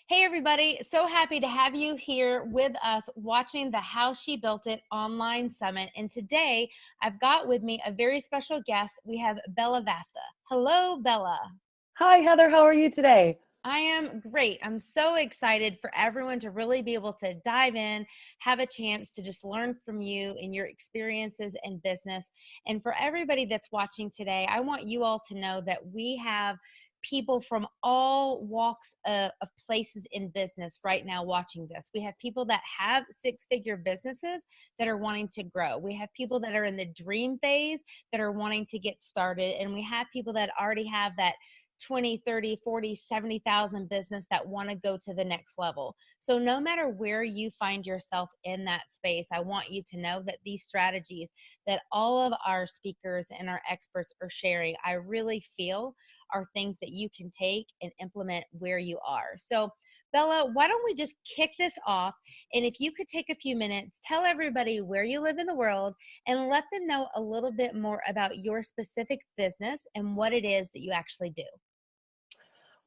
Hey, everybody. So happy to have you here with us watching the How She Built It online summit. And today I've got with me a very special guest. We have Bella Vasta. Hello, Bella. Hi, Heather. How are you today? I am great. I'm so excited for everyone to really be able to dive in, have a chance to just learn from you and your experiences in business. And for everybody that's watching today, I want you all to know that we have people from all walks of places in business right now watching this. We have people that have six-figure businesses that are wanting to grow. We have people that are in the dream phase that are wanting to get started. And we have people that already have that 20, 30, 40, 70,000 business that want to go to the next level. So no matter where you find yourself in that space, I want you to know that these strategies that all of our speakers and our experts are sharing, I really feel are things that you can take and implement where you are. So Bella, why don't we just kick this off? And if you could take a few minutes, tell everybody where you live in the world and let them know a little bit more about your specific business and what it is that you actually do.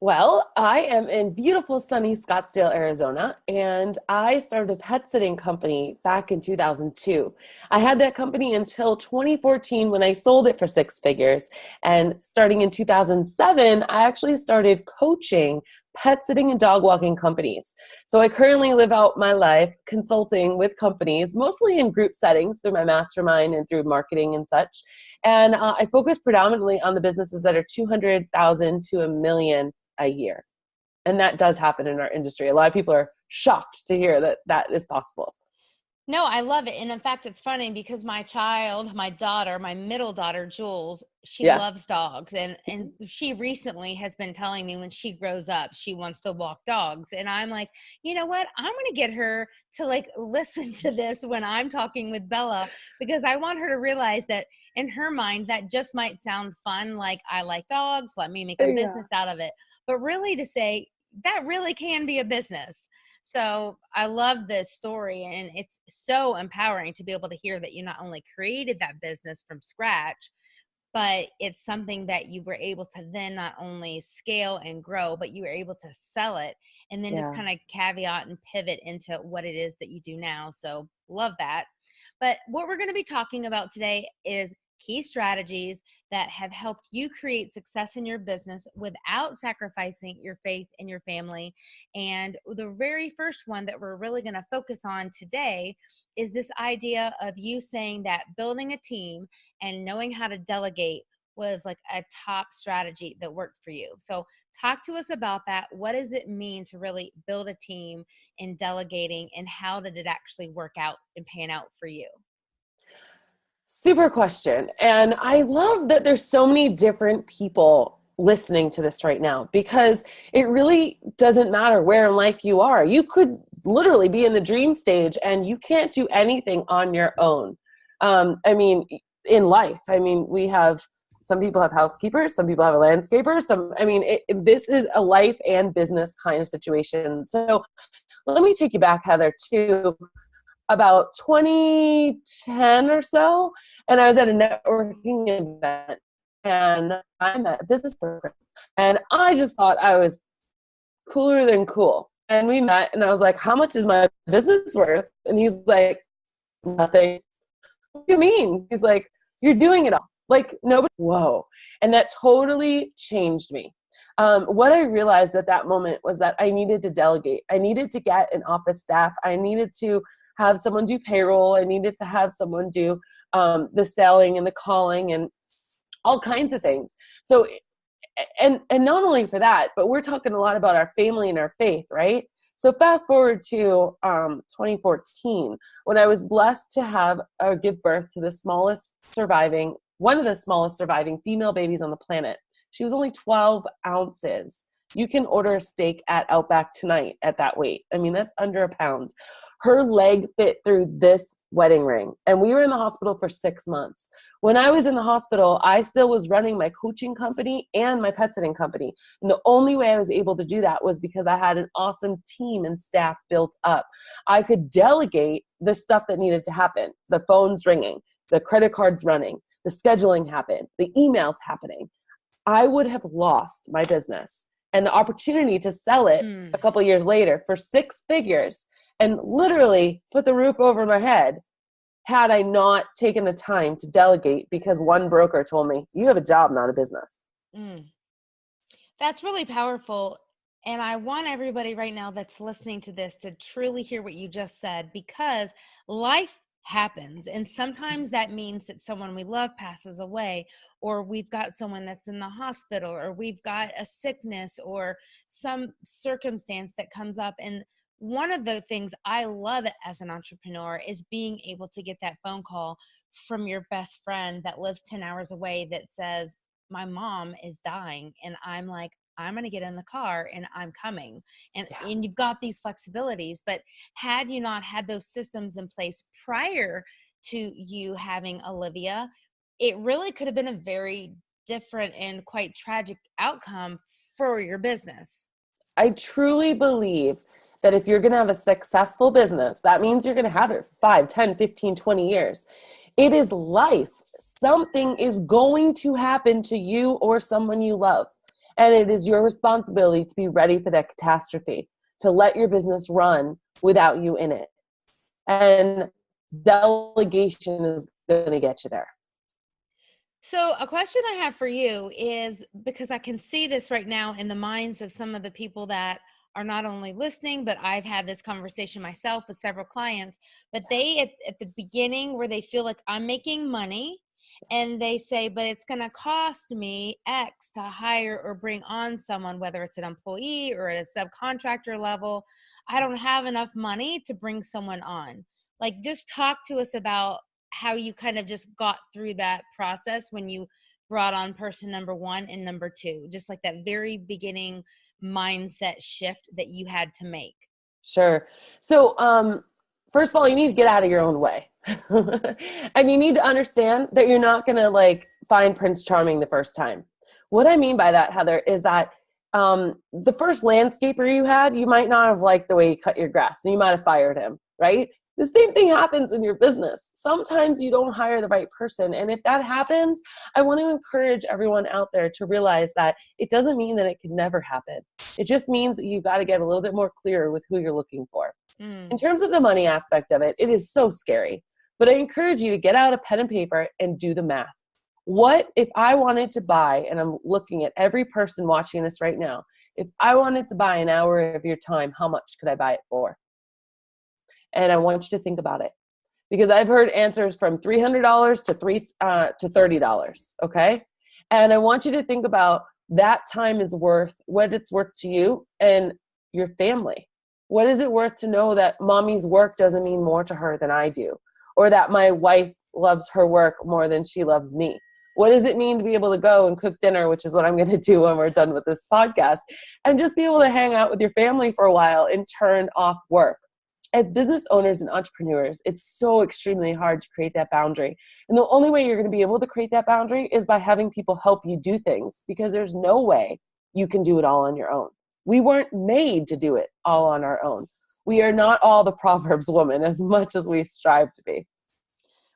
Well, I am in beautiful sunny Scottsdale, Arizona, and I started a pet sitting company back in 2002. I had that company until 2014 when I sold it for six figures. And starting in 2007, I actually started coaching pet sitting and dog walking companies. So I currently live out my life consulting with companies, mostly in group settings through my mastermind and through marketing and such. And I focus predominantly on the businesses that are 200,000 to a million a year. And that does happen in our industry. A lot of people are shocked to hear that that is possible. No, I love it. And in fact, it's funny because my daughter, my middle daughter, Jules, she Yeah. loves dogs. And she recently has been telling me when she grows up, she wants to walk dogs. And I'm like, you know what? I'm going to get her to listen to this when I'm talking with Bella, because I want her to realize that in her mind, that just might sound fun. Like, I like dogs. Let me make a Yeah. business out of it. But really to say that really can be a business. So I love this story, and it's so empowering to be able to hear that you not only created that business from scratch, but it's something that you were able to then not only scale and grow, but you were able to sell it and then just Yeah. kind of caveat and pivot into what it is that you do now. So love that. But what we're going to be talking about today is key strategies that have helped you create success in your business without sacrificing your faith in your family. And the very first one that we're really going to focus on today is this idea of you saying that building a team and knowing how to delegate was like a top strategy that worked for you. So talk to us about that. What does it mean to really build a team in delegating, and how did it actually work out and pan out for you? Super question. And I love that there's so many different people listening to this right now, because it really doesn't matter where in life you are. You could literally be in the dream stage and you can't do anything on your own. I mean, in life, I mean, we have some people have housekeepers, some people have a landscaper. This is a life and business kind of situation. So let me take you back, Heather, to about 2010 or so, and I was at a networking event, and I met a business person, and I just thought I was cooler than cool. And we met, and I was like, "How much is my business worth?" And he's like, "Nothing." What do you mean? He's like, "You're doing it all." Like, nobody. Whoa! And that totally changed me. What I realized at that moment was that I needed to delegate. I needed to get an office staff. I needed to have someone do payroll. I needed to have someone do the selling and the calling and all kinds of things. So, and not only for that, but we're talking a lot about our family and our faith, right? So fast forward to 2014, when I was blessed to have or give birth to one of the smallest surviving female babies on the planet. She was only 12 ounces. You can order a steak at Outback tonight at that weight. I mean, that's under a pound. Her leg fit through this wedding ring, and we were in the hospital for 6 months. When I was in the hospital, I still was running my coaching company and my pet sitting company. And the only way I was able to do that was because I had an awesome team and staff built up. I could delegate the stuff that needed to happen. The phone's ringing, the credit card's running, the scheduling happened, the emails happening. I would have lost my business and the opportunity to sell it a Mm, couple years later for 6 figures and literally put the roof over my head had I not taken the time to delegate because one broker told me, you have a job, not a business. mm. That's really powerful. And I want everybody right now that's listening to this to truly hear what you just said, because life happens. And sometimes that means that someone we love passes away, or we've got someone that's in the hospital, or we've got a sickness or some circumstance that comes up. And one of the things I love as an entrepreneur is being able to get that phone call from your best friend that lives 10 hours away that says, my mom is dying, and I'm like, I'm going to get in the car and I'm coming. Yeah. And you've got these flexibilities, but had you not had those systems in place prior to you having Olivia, it really could have been a very different and quite tragic outcome for your business. I truly believe that if you're going to have a successful business, that means you're going to have it for 5, 10, 15, 20 years. It is life. Something is going to happen to you or someone you love. And it is your responsibility to be ready for that catastrophe, to let your business run without you in it. And delegation is going to get you there. So, a question I have for you is, because I can see this right now in the minds of some of the people that are not only listening, but I've had this conversation myself with several clients, but they at the beginning where they feel like I'm making money and they say, but it's going to cost me X to hire or bring on someone, whether it's an employee or at a subcontractor level. I don't have enough money to bring someone on. Like, just talk to us about how you kind of just got through that process when you brought on person number one and number two, just like that very beginning mindset shift that you had to make. Sure. So, first of all, you need to get out of your own way. And you need to understand that you're not going to like find Prince Charming the first time. What I mean by that, Heather, is that the first landscaper you had, you might not have liked the way he cut your grass and you might have fired him, right? The same thing happens in your business. Sometimes you don't hire the right person. And if that happens, I want to encourage everyone out there to realize that it doesn't mean that it could never happen. It just means that you've got to get a little bit more clear with who you're looking for. In Mm. terms of the money aspect of it, it is so scary. But I encourage you to get out a pen and paper and do the math. What if I wanted to buy, and I'm looking at every person watching this right now, if I wanted to buy an hour of your time, how much could I buy it for? And I want you to think about it, because I've heard answers from $300 to $30. Okay, and I want you to think about that time is worth what it's worth to you and your family. What is it worth to know that mommy's work doesn't mean more to her than I do, or that my wife loves her work more than she loves me? What does it mean to be able to go and cook dinner, which is what I'm going to do when we're done with this podcast, and just be able to hang out with your family for a while and turn off work? As business owners and entrepreneurs, it's so extremely hard to create that boundary. And the only way you're going to be able to create that boundary is by having people help you do things, because there's no way you can do it all on your own. We weren't made to do it all on our own. We are not all the Proverbs woman as much as we strive to be.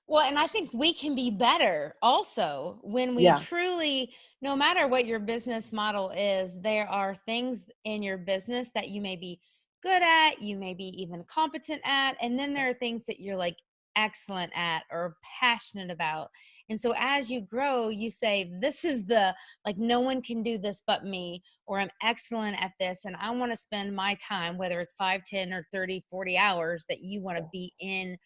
Well, and I think we can be better also when we Yeah. truly, no matter what your business model is, there are things in your business that you may be good at, you may be even competent at, and then there are things that you're like excellent at or passionate about. And so as you grow, you say, this is the, like, no one can do this but me, or I'm excellent at this. And I want to spend my time, whether it's 5, 10, or 30, 40 hours that you want to be in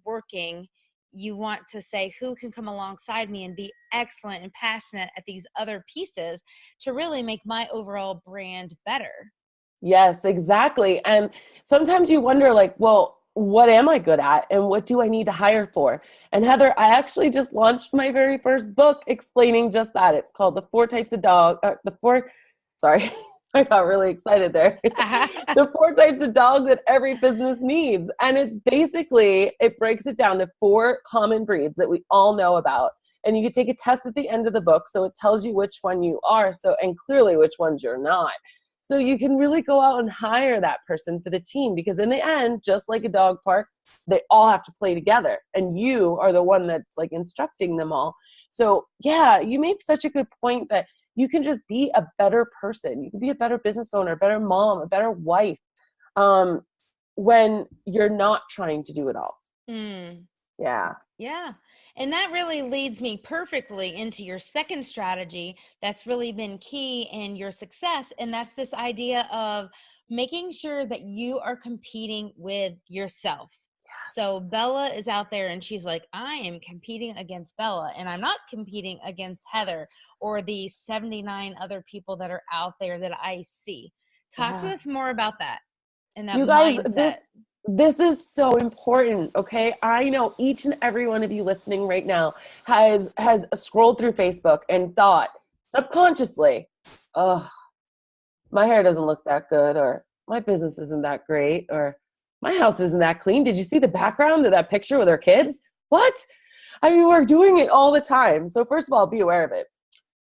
working, you want to say who can come alongside me and be excellent and passionate at these other pieces to really make my overall brand better. Yes, exactly. And sometimes you wonder, like, well, what am I good at and what do I need to hire for? And Heather, I actually just launched my very first book explaining just that. It's called The Four Types of Dog, sorry, I got really excited there. The 4 types of dog that every business needs. And it's basically, it breaks it down to 4 common breeds that we all know about. And you can take a test at the end of the book, so it tells you which one you are, so, and clearly which ones you're not. So you can really go out and hire that person for the team, because in the end, just like a dog park, they all have to play together. And you are the one that's like instructing them all. So yeah, you make such a good point that you can just be a better person. You can be a better business owner, a better mom, a better wife, when you're not trying to do it all. Mm. Yeah. Yeah. And that really leads me perfectly into your second strategy that's really been key in your success. And that's this idea of making sure that you are competing with yourself. So Bella is out there and she's like, I am competing against Bella, and I'm not competing against Heather or the 79 other people that are out there that I see. Talk to Yeah. us more about that and that You guys, mindset. this is so important, okay? I know each and every one of you listening right now has scrolled through Facebook and thought subconsciously, oh, my hair doesn't look that good, or my business isn't that great, or my house isn't that clean. Did you see the background of that picture with our kids? What? I mean, we're doing it all the time. So first of all, be aware of it.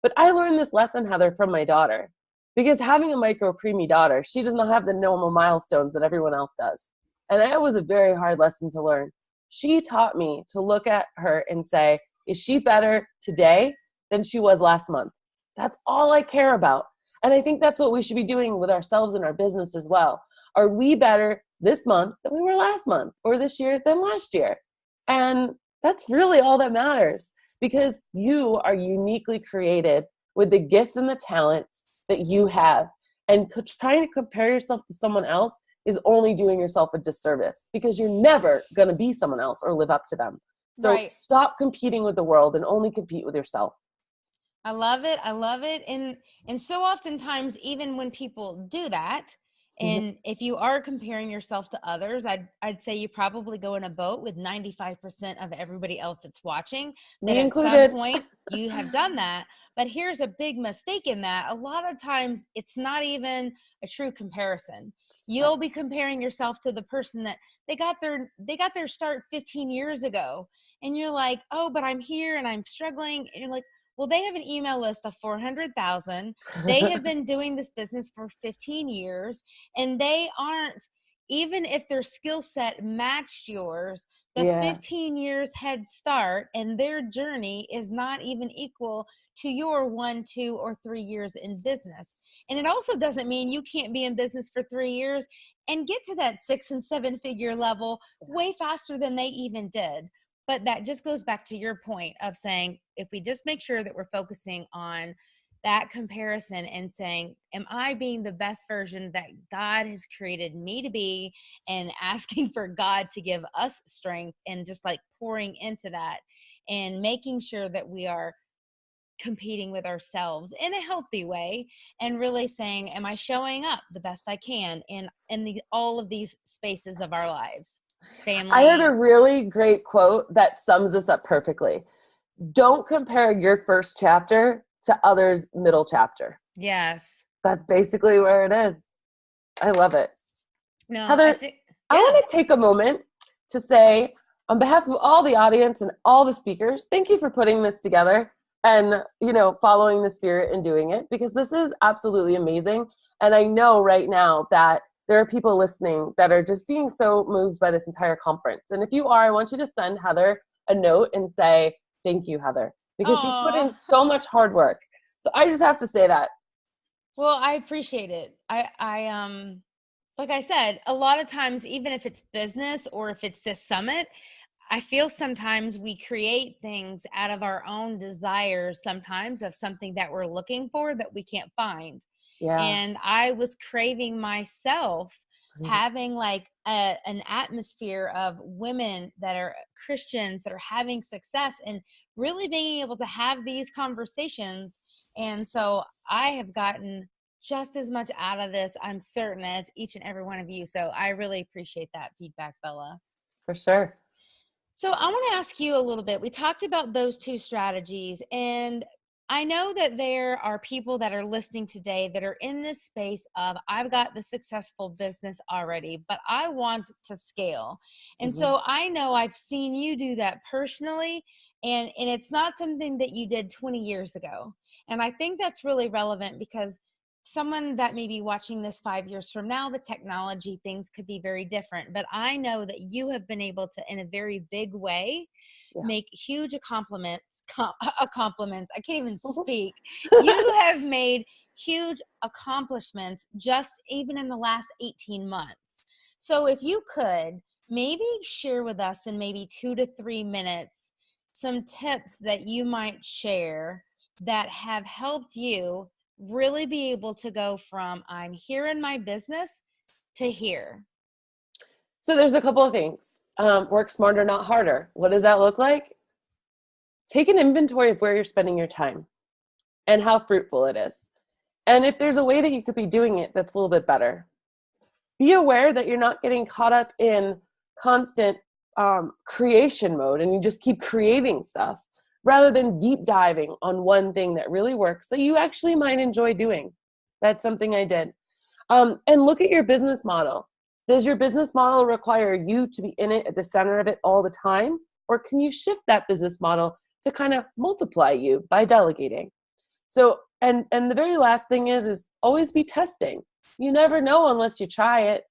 But I learned this lesson, Heather, from my daughter. Because having a micro preemie daughter, she does not have the normal milestones that everyone else does. And that was a very hard lesson to learn. She taught me to look at her and say, is she better today than she was last month? That's all I care about. And I think that's what we should be doing with ourselves and our business as well. Are we better this month than we were last month, or this year than last year? And that's really all that matters, because you are uniquely created with the gifts and the talents that you have. And trying to compare yourself to someone else is only doing yourself a disservice, because you're never going to be someone else or live up to them. So Right. stop competing with the world and only compete with yourself. I love it. I love it. And so oftentimes, even when people do that, Mhm. and if you are comparing yourself to others, I'd say you probably go in a boat with 95% of everybody else that's watching, that Me at some included. point you have done that. But here's a big mistake in that. A lot of times it's not even a true comparison. Right. You'll be comparing yourself to the person that they got their start 15 years ago. And you're like, oh, but I'm here and I'm struggling. And you're like, well, they have an email list of 400,000. They have been doing this business for 15 years, and they aren't, even if their skill set matched yours, the Yeah. 15 years head start and their journey is not even equal to your 1, 2, or 3 years in business. And it also doesn't mean you can't be in business for 3 years and get to that 6 and 7 figure level way faster than they even did. But that just goes back to your point of saying, if we just make sure that we're focusing on that comparison and saying, am I being the best version that God has created me to be, and asking for God to give us strength and just like pouring into that and making sure that we are competing with ourselves in a healthy way, and really saying, am I showing up the best I can in all of these spaces of our lives? I heard a Family. really great quote that sums this up perfectly. Don't compare your first chapter to others' middle chapter. Yes. That's basically where it is. I love it. No, I Heather, think, I yeah. want to take a moment to say, on behalf of all the audience and all the speakers, thank you for putting this together and, following the spirit and doing it, because this is absolutely amazing. And I know right now that there are people listening that are just being so moved by this entire conference. And if you are, I want you to send Heather a note and say, thank you, Heather, because she's put in Oh, so much hard work. So I just have to say that. well, I appreciate it. Like I said, a lot of times, even if it's business or if it's this summit, I feel sometimes we create things out of our own desires, sometimes of something that we're looking for that we can't find. Yeah. And I was craving myself having like an atmosphere of women that are Christians that are having success and really being able to have these conversations. And so I have gotten just as much out of this, I'm certain, as each and every one of you. So I really appreciate that feedback, Bella. For sure. So I want to ask you a little bit. We talked about those two strategies, and I know that there are people that are listening today that are in this space of, I've got the successful business already, but I want to scale. And Mhm. so I know I've seen you do that personally, and it's not something that you did 20 years ago. And I think that's really relevant because someone that may be watching this 5 years from now, the technology things could be very different. But I know that you have been able to, in a very big way, Yeah. make huge accomplishments. I can't even speak. You have made huge accomplishments just even in the last 18 months. So if you could maybe share with us in maybe 2 to 3 minutes some tips that you might share that have helped you really be able to go from I'm here in my business to here. So there's a couple of things. Work smarter, not harder. What does that look like? Take an inventory of where you're spending your time and how fruitful it is. And if there's a way that you could be doing it that's a little bit better, be aware that you're not getting caught up in constant creation mode and you just keep creating stuff rather than deep diving on one thing that really works that you actually might enjoy doing. That's something I did. And look at your business model. Does your business model require you to be in it at the center of it all the time? Or can you shift that business model to kind of multiply you by delegating? So, and the very last thing is always be testing. You never know unless you try it,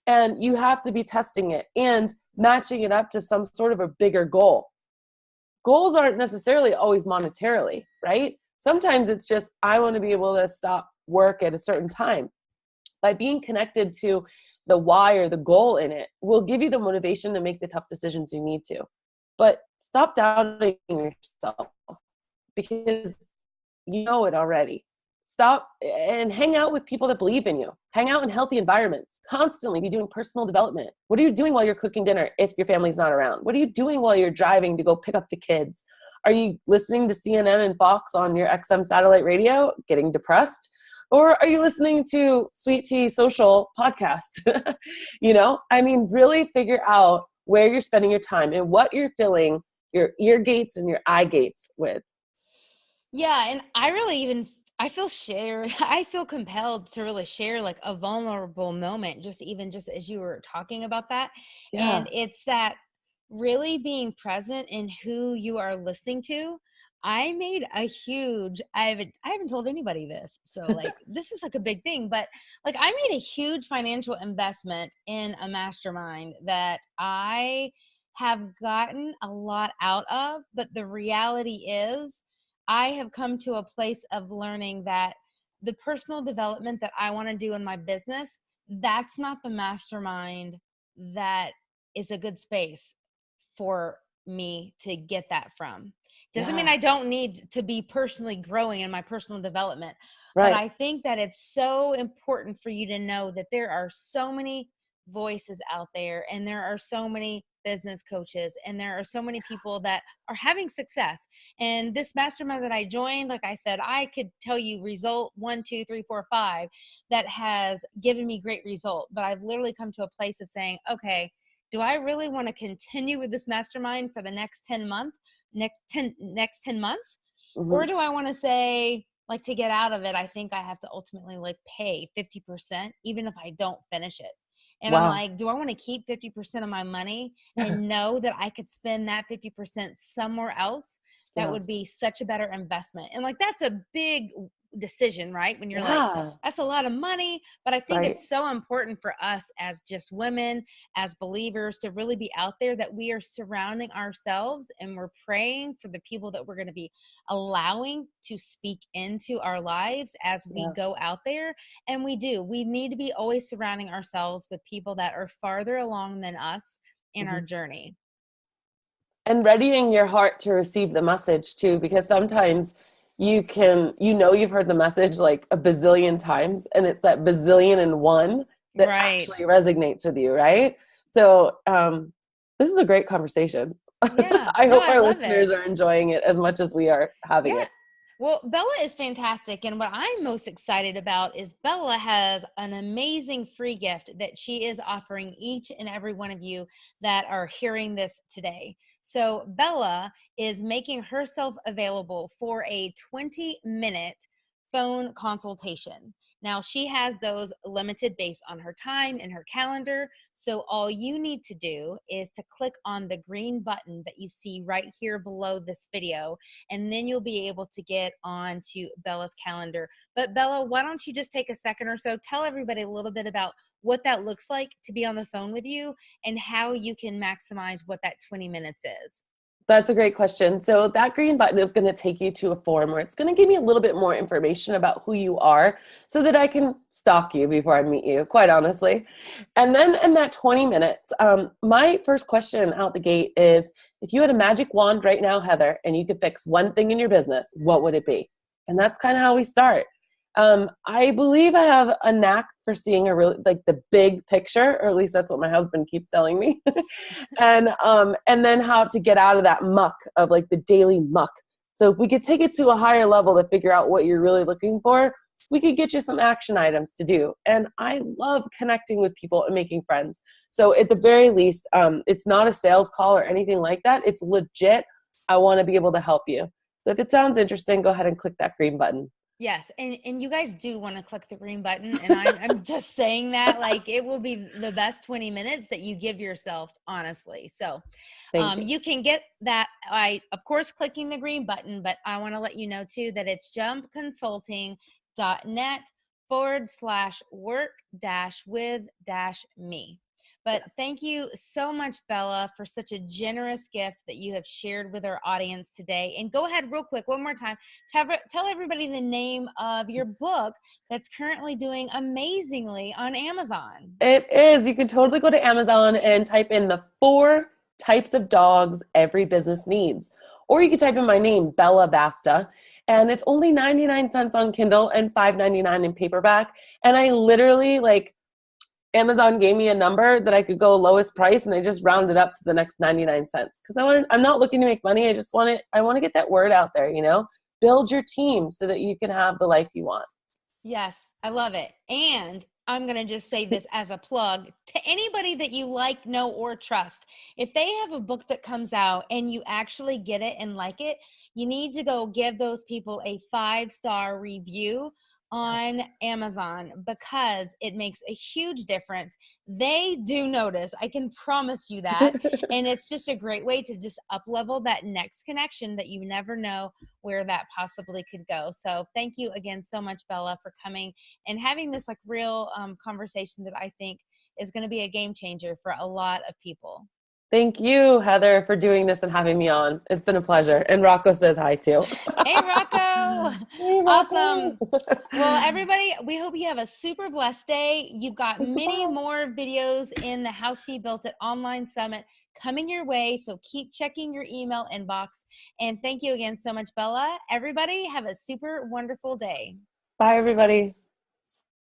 and you have to be testing it and matching it up to some sort of a bigger goal. Goals aren't necessarily always monetarily, right? Sometimes it's just, I want to be able to stop work at a certain time. By being connected to the why or the goal in it will give you the motivation to make the tough decisions you need to. But stop doubting yourself because you know it already. Stop and hang out with people that believe in you. Hang out in healthy environments. Constantly be doing personal development. What are you doing while you're cooking dinner if your family's not around? What are you doing while you're driving to go pick up the kids? Are you listening to CNN and Fox on your XM satellite radio, getting depressed? Or are you listening to Sweet Tea Social podcast? I mean, really figure out where you're spending your time and what you're filling your ear gates and your eye gates with. Yeah, and I feel shared. I feel compelled to really share like a vulnerable moment, just as you were talking about that. Yeah. And it's that really being present in who you are listening to. I haven't told anybody this. So like this is like a big thing, but like I made a huge financial investment in a mastermind that I have gotten a lot out of, but the reality is I have come to a place of learning that the personal development that I want to do in my business, that's not the mastermind that is a good space for me to get that from. Doesn't mean Yeah. I don't need to be personally growing in my personal development, but Right. I think that it's so important for you to know that there are so many voices out there and there are so many business coaches and there are so many people that are having success. And this mastermind that I joined, like I said, I could tell you result 1, 2, 3, 4, 5 that has given me great result. But I've literally come to a place of saying, okay, do I really want to continue with this mastermind for the next 10 months, next 10 months? Mm-hmm. Or do I want to say, like, to get out of it, I think I have to ultimately like pay 50%, even if I don't finish it. And I'm Wow. like, do I want to keep 50% of my money and know that I could spend that 50% somewhere else? That Yeah. would be such a better investment. And like, that's a big decision, right? When you're like, Yeah. that's a lot of money. But I think Right. it's so important for us as just women, as believers, to really be out there that we are surrounding ourselves and we're praying for the people that we're going to be allowing to speak into our lives as we Yeah. go out there. And we need to be always surrounding ourselves with people that are farther along than us in our Mm-hmm. journey. And readying your heart to receive the message too, because sometimes you've heard the message like a bazillion times, and it's that bazillion and one that Right. actually resonates with you, right? So this is a great conversation. Yeah. I No, hope I our love listeners it. are enjoying it as much as we are having Yeah. it. Well, Bella is fantastic. And what I'm most excited about is Bella has an amazing free gift that she is offering each and every one of you that are hearing this today. So, Bella is making herself available for a 20-minute phone consultation. Now, she has those limited based on her time and her calendar. So all you need to do is to click on the green button that you see right here below this video, and then you'll be able to get onto Bella's calendar. But Bella, why don't you just take a second or so, tell everybody a little bit about what that looks like to be on the phone with you and how you can maximize what that 20 minutes is. That's a great question. So that green button is going to take you to a form where it's going to give me a little bit more information about who you are so that I can stalk you before I meet you, quite honestly. And then in that 20 minutes, my first question out the gate is, if you had a magic wand right now, Heather, and you could fix one thing in your business, what would it be? And that's kind of how we start. I believe I have a knack for seeing a really, like, the big picture, or at least that's what my husband keeps telling me. And then how to get out of that muck of like the daily muck. So if we could take it to a higher level to figure out what you're really looking for, we could get you some action items to do. And I love connecting with people and making friends. So at the very least, it's not a sales call or anything like that. It's legit. I want to be able to help you. So if it sounds interesting, go ahead and click that green button. Yes, and you guys do want to click the green button, and I'm just saying that, like, it will be the best 20 minutes that you give yourself, honestly. So Thank you. you can get that by, of course, clicking the green button, but I want to let you know too that it's jumpconsulting.net/work with me. But Yes. thank you so much, Bella, for such a generous gift that you have shared with our audience today. And go ahead, real quick, one more time. Tell everybody the name of your book that's currently doing amazingly on Amazon. It is. You can totally go to Amazon and type in the 4 types of dogs every business needs. Or you can type in my name, Bella Vasta, and it's only 99 cents on Kindle and $5.99 in paperback. And I literally, like, Amazon gave me a number that I could go lowest price, and I just rounded up to the next 99 cents because I'm not looking to make money. I want to get that word out there, build your team so that you can have the life you want. Yes, I love it. And I'm going to just say this as a plug to anybody that you like, know, or trust. If they have a book that comes out and you actually get it and like it, you need to go give those people a 5-star review Yes. on Amazon because it makes a huge difference. They do notice, I can promise you that. And it's just a great way to just up level that next connection that you never know where that possibly could go. So thank you again so much, Bella, for coming and having this like real conversation that I think is going to be a game changer for a lot of people. Thank you, Heather, for doing this and having me on. It's been a pleasure. And Rocco says hi too. Hey, Rocco. Hey, Rocco. Awesome. Well, everybody, we hope you have a super blessed day. You've got many more videos in the How She Built It online summit coming your way. So keep checking your email inbox. And thank you again so much, Bella. Everybody, have a super wonderful day. Bye, everybody.